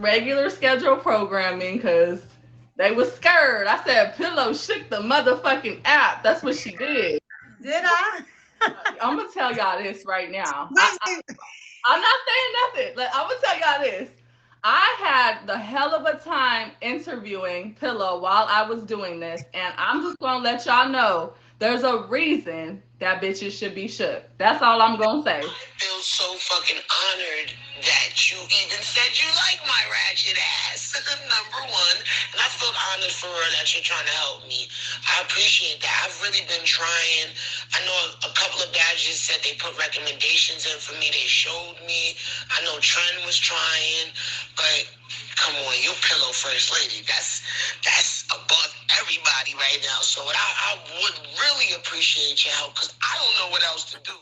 regular schedule programming because they was scared. I said, Pillow shook the motherfucking app. That's what she did. Did I? I'm gonna tell y'all this right now. Wait, wait. I'm not saying nothing. Like, I'm gonna tell y'all this. I had the hell of a time interviewing Pillow while I was doing this, and I'm just gonna let y'all know there's a reason that bitches should be shook. That's all I'm gonna say. I feel so fucking honored that you even said you like my ratchet ass. Number one. And I feel honored for her that you're trying to help me. I appreciate that. I've really been trying. I know a couple of badges said they put recommendations in for me. They showed me. I know Trent was trying. But come on, you Pillow first lady. That's above everybody right now. So I would really appreciate your help because I don't know what else to do.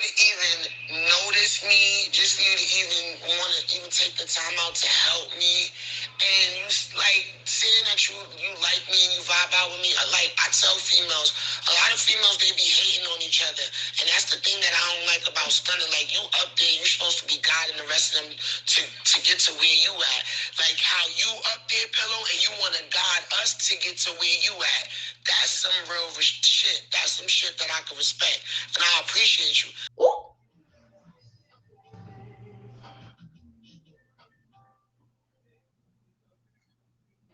Even notice me, just for you to even want to even take the time out to help me, and you like saying that you like me and you vibe out with me. Like I tell females, a lot of females they be hating on each other, and that's the thing that I don't like about Stunner. Like you up there, you're supposed to be God, and the rest of them to get to where you at. Like how you up there, Pillow, and you want to guide us to get to where you at. That's some real shit. That's some shit that I can respect, and I appreciate you. Ooh.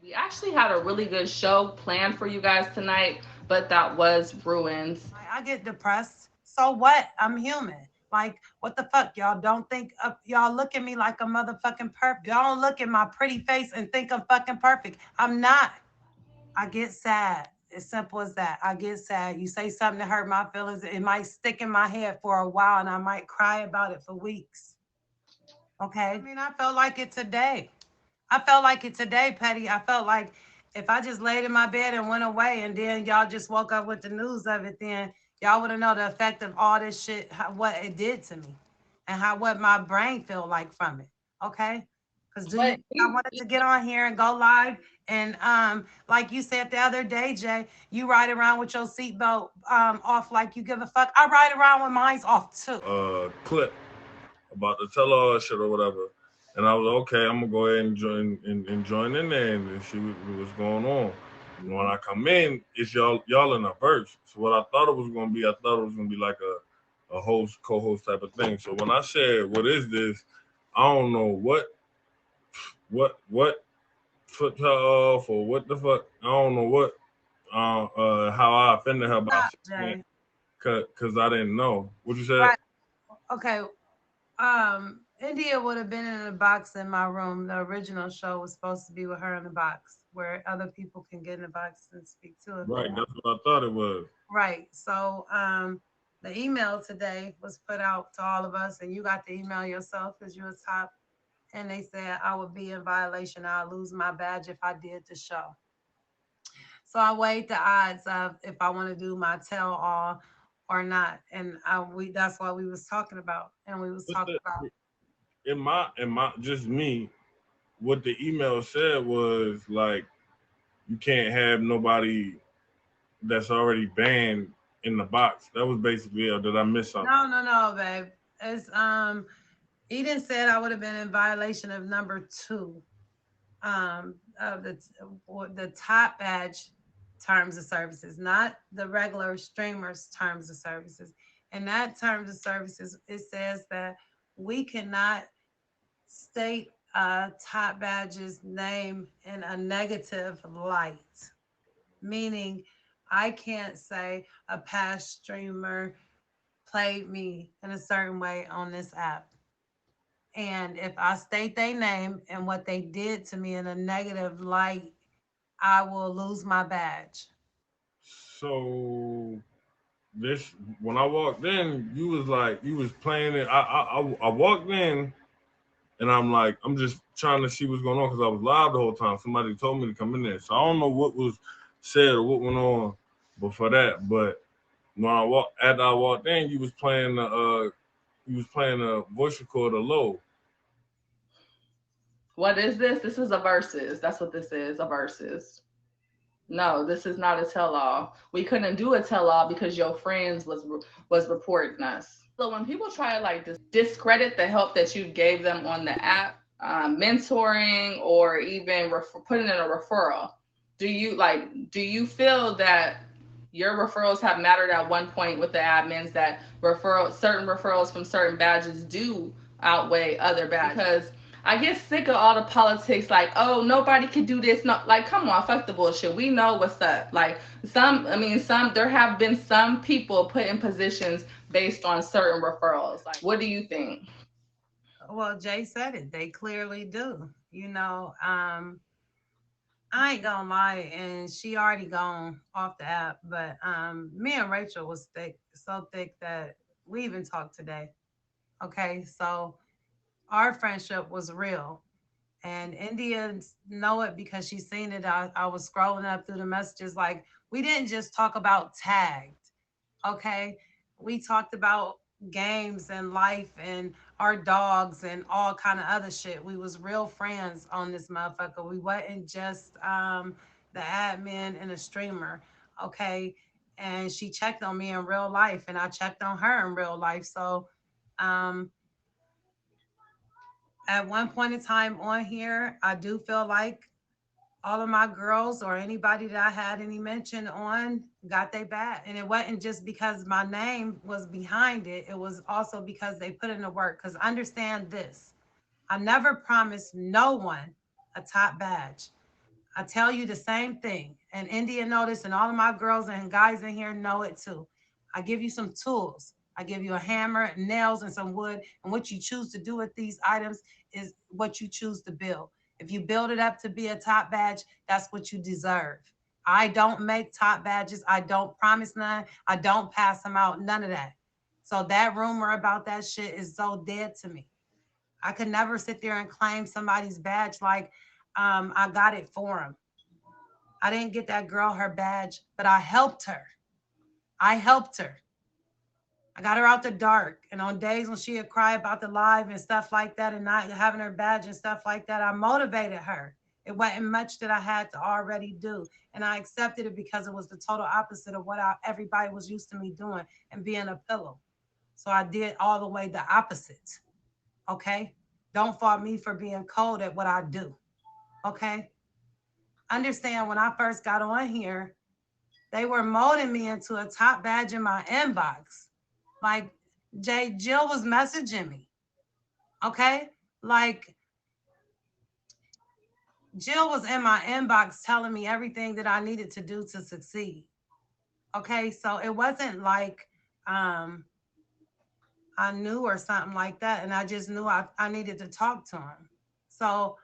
We actually had a really good show planned for you guys tonight, but that was ruined. I get depressed. So what? I'm human. Like, what the fuck? Y'all don't think y'all look at me like a motherfucking perfect. Y'all don't look at my pretty face and think I'm fucking perfect. I'm not. I get sad. As simple as that. I get sad. You say something that hurt my feelings, it might stick in my head for a while and I might cry about it for weeks. Okay? I mean, I felt like it today. I felt like it today, Petty. I felt like if I just laid in my bed and went away and then y'all just woke up with the news of it, then y'all would have known the effect of all this shit, what it did to me and how what my brain feel like from it. Okay? Because do you But think I wanted to get on here and go live and like you said the other day, Jay, you ride around with your seatbelt off like you give a fuck. I ride around with mine's off too. Clip about the tell all shit or whatever. And I was okay. I'm gonna go ahead and join in there and see what's going on. And when I come in, it's y'all in a verse. So what I thought it was gonna be, I thought it was gonna be like a host co-host type of thing. So when I said what is this, I don't know what put her off or what the fuck. I don't know what how I offended her by Stop, saying Jay. because I didn't know what you said. Right. Okay. India would have been in a box in my room. The original show was supposed to be with her in the box, where other people can get in the box and speak to if they Right, want. that's what I thought it was. Right. So the email today was put out to all of us, and you got the email yourself because you was top. And they said I would be in violation. I'll lose my badge if I did the show. So I weighed the odds of if I want to do my tell all or not, and we that's what we was talking about, and we was But talking about. in my just me, what the email said was like you can't have nobody that's already banned in the box. That was basically it. Or did I miss something? No, no, no, babe. It's Eden said I would have been in violation of number two, of the top badge terms of services, not the regular streamers terms of services. And that terms of services, it says that we cannot state a top badge's name in a negative light, meaning I can't say a past streamer played me in a certain way on this app. And if I state their name and what they did to me in a negative light, I will lose my badge. So this when I walked in, you was like you was playing it. I walked in and I'm like I'm just trying to see what's going on because I was live the whole time. Somebody told me to come in there, so I don't know what was said or what went on before that. But when after I walked in, you was playing a voice recorder low. what is this? This is a versus. That's what this is, a versus. No, this is not a tell all. We couldn't do a tell all because your friends was reporting us. So when people try to like discredit the help that you gave them on the app, mentoring or even putting in a referral, do you feel that your referrals have mattered at one point with the admins, that certain referrals from certain badges do outweigh other badges? Because I get sick of all the politics, like, oh, nobody can do this. No, like, come on, fuck the bullshit. We know what's up. Like, there have been some people put in positions based on certain referrals. Like, what do you think? Well, Jay said it. They clearly do. I ain't gonna lie, and she already gone off the app, but me and Rachel was thick, so thick that we even talked today. Okay, so our friendship was real. And Indians know it because she's seen it. I was scrolling up through the messages. Like, we didn't just talk about tagged, okay? We talked about games and life and our dogs and all kind of other shit. We was real friends on this motherfucker. We wasn't just the admin and a streamer, okay? And she checked on me in real life, and I checked on her in real life. So um, at one point in time on here, I do feel like all of my girls or anybody that I had any mention on got they back. And it wasn't just because my name was behind it. It was also because they put in the work. Because understand this, I never promised no one a top badge. I tell you the same thing. And India noticed, and all of my girls and guys in here know it too. I give you some tools. I give you a hammer, nails, and some wood. And what you choose to do with these items is what you choose to build. If you build it up to be a top badge, that's what you deserve. I don't make top badges. I don't promise none. I don't pass them out. None of that. So that rumor about that shit is so dead to me. I could never sit there and claim somebody's badge like I got it for him. I didn't get that girl her badge, but I helped her. I helped her. I got her out the dark. And on days when she would cry about the live and stuff like that and not having her badge and stuff like that, I motivated her. It wasn't much that I had to already do. And I accepted it because it was the total opposite of what everybody was used to me doing and being a pillow. So I did all the way the opposite. Okay? Don't fault me for being cold at what I do. Okay? Understand when I first got on here, they were molding me into a top badge in my inbox. Like Jill was messaging me. Okay. Like Jill was in my inbox telling me everything that I needed to do to succeed. Okay. So it wasn't like I knew or something like that. And I just knew I needed to talk to him. So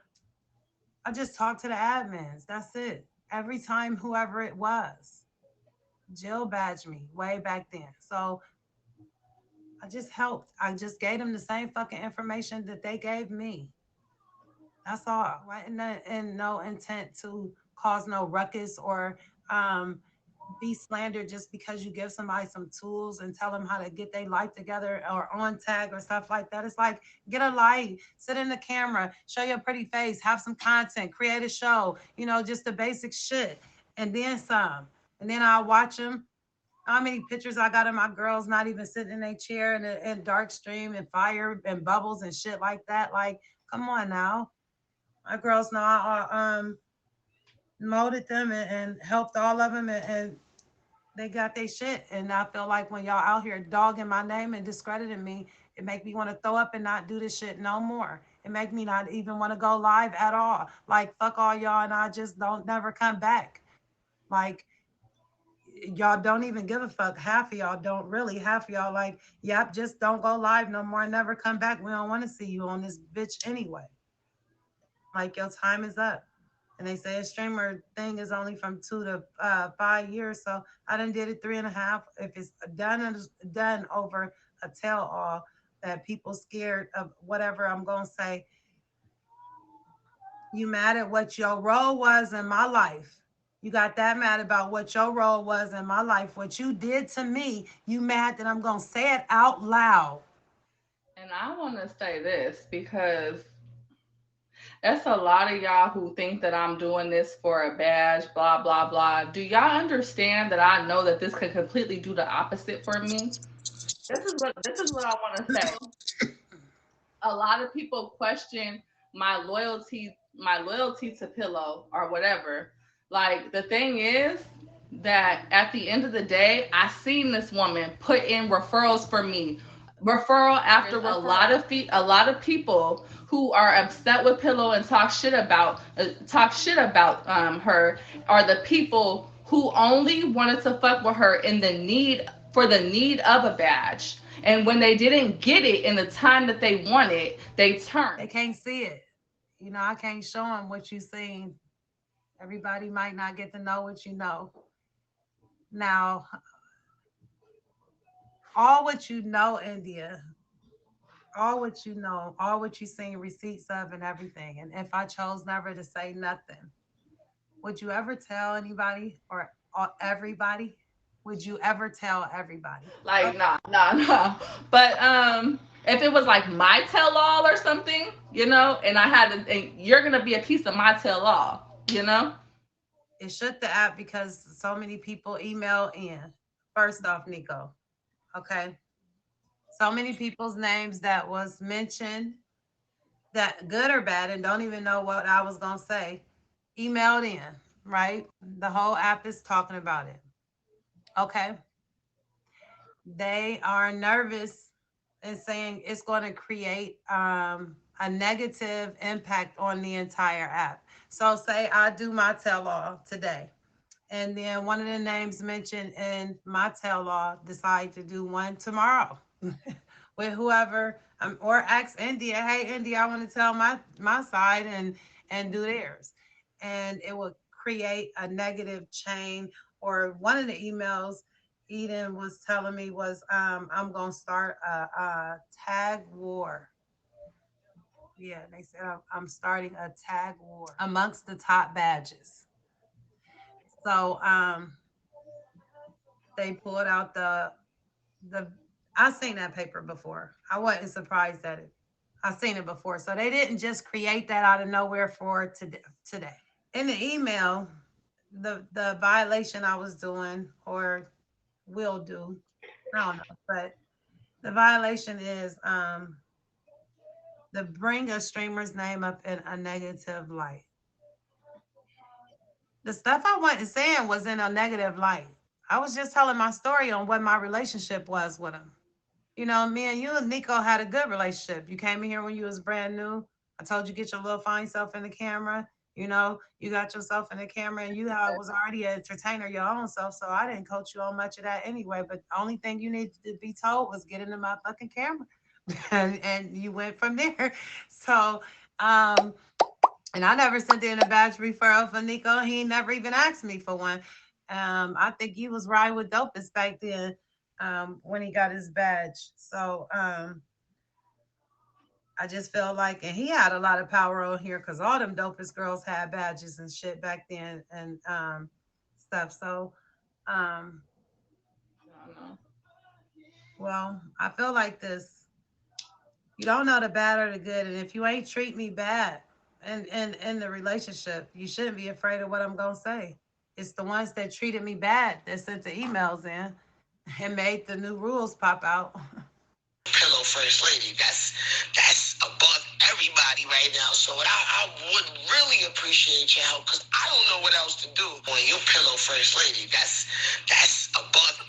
I just talked to the admins. That's it. Every time, whoever it was, Jill badged me way back then. So I just helped. I just gave them the same fucking information that they gave me. That's all. Right? And no intent to cause no ruckus or um, be slandered just because you give somebody some tools and tell them how to get their life together or on tag or stuff like that. It's like, get a light, sit in the camera, show your pretty face, have some content, create a show, just the basic shit. And then some. And then I'll watch them. How many pictures I got of my girls not even sitting in a chair in dark stream and fire and bubbles and shit like that. Like, come on now. My girls know I molded them and helped all of them and they got their shit. And I feel like when y'all out here dogging my name and discrediting me, it make me want to throw up and not do this shit no more. It make me not even want to go live at all. Like, fuck all y'all and I just don't never come back. Like, y'all don't even give a fuck. Half of y'all don't really. Half of y'all like, yep, just don't go live no more and never come back. We don't want to see you on this bitch anyway. Like, your time is up. And they say a streamer thing is only from 2 to 5 years. So I done did it 3.5. If it's done, it's done over a tell all that people scared of whatever I'm going to say. You mad at what your role was in my life. You got that mad about what your role was in my life, what you did to me. You mad that I'm going to say it out loud. And I want to say this because That's a lot of y'all who think that I'm doing this for a badge, blah, blah, blah. Do y'all understand that I know that this could completely do the opposite for me? This is what I want to say. A lot of people question my loyalty to Pillow or whatever. Like the thing is that at the end of the day, I seen this woman put in referrals for me, referral after referral. A lot of people who are upset with Pillow and talk shit about her are the people who only wanted to fuck with her in the need of a badge. And when they didn't get it in the time that they wanted, they turned. They can't see it. You know, I can't show them what you seen. Everybody might not get to know what you know. Now, all what you know, India, all what you know, all what you seen receipts of and everything. And if I chose never to say nothing, would you ever tell anybody or everybody? Would you ever tell everybody? Like, nah. But if it was like my tell all or something, and I had to, and you're gonna be a piece of my tell all. It shook the app because so many people email in. First off, Nico, okay? So many people's names that was mentioned, that good or bad, and don't even know what I was gonna say, emailed in, right? The whole app is talking about it. Okay. They are nervous and saying it's going to create a negative impact on the entire app. So say I do my tell-all today, and then one of the names mentioned in my tell-all decide to do one tomorrow with whoever, or ask India, hey India, I want to tell my side and do theirs, and it will create a negative chain. Or one of the emails Eden was telling me was, I'm gonna start a tag war. Yeah, they said I'm starting a tag war amongst the top badges. So they pulled out the I seen that paper before. I wasn't surprised at it. I seen it before. So they didn't just create that out of nowhere for today. In the email, the violation I was doing or will do, I don't know, but the violation is the bring a streamer's name up in a negative light. The stuff I wasn't saying was in a negative light. I was just telling my story on what my relationship was with him. You know, me and you and Nico had a good relationship. You came in here when you was brand new. I told you get your little fine self in the camera. You know, you got yourself in the camera, and you was already an entertainer your own self. So I didn't coach you on much of that anyway. But the only thing you needed to be told was get into my fucking camera. and you went from there. So and I never sent in a badge referral for Nico. He never even asked me for one. I think he was riding with Dopest back then when he got his badge. So I just felt like, and he had a lot of power on here because all them Dopest girls had badges and shit back then and stuff. So, well, I feel like this. You don't know the bad or the good, and if you ain't treat me bad in the relationship, you shouldn't be afraid of what I'm gonna say. It's the ones that treated me bad that sent the emails in and made the new rules pop out. Pillow First Lady, that's above everybody right now. So I would really appreciate your help because I don't know what else to do. When you Pillow First Lady, that's above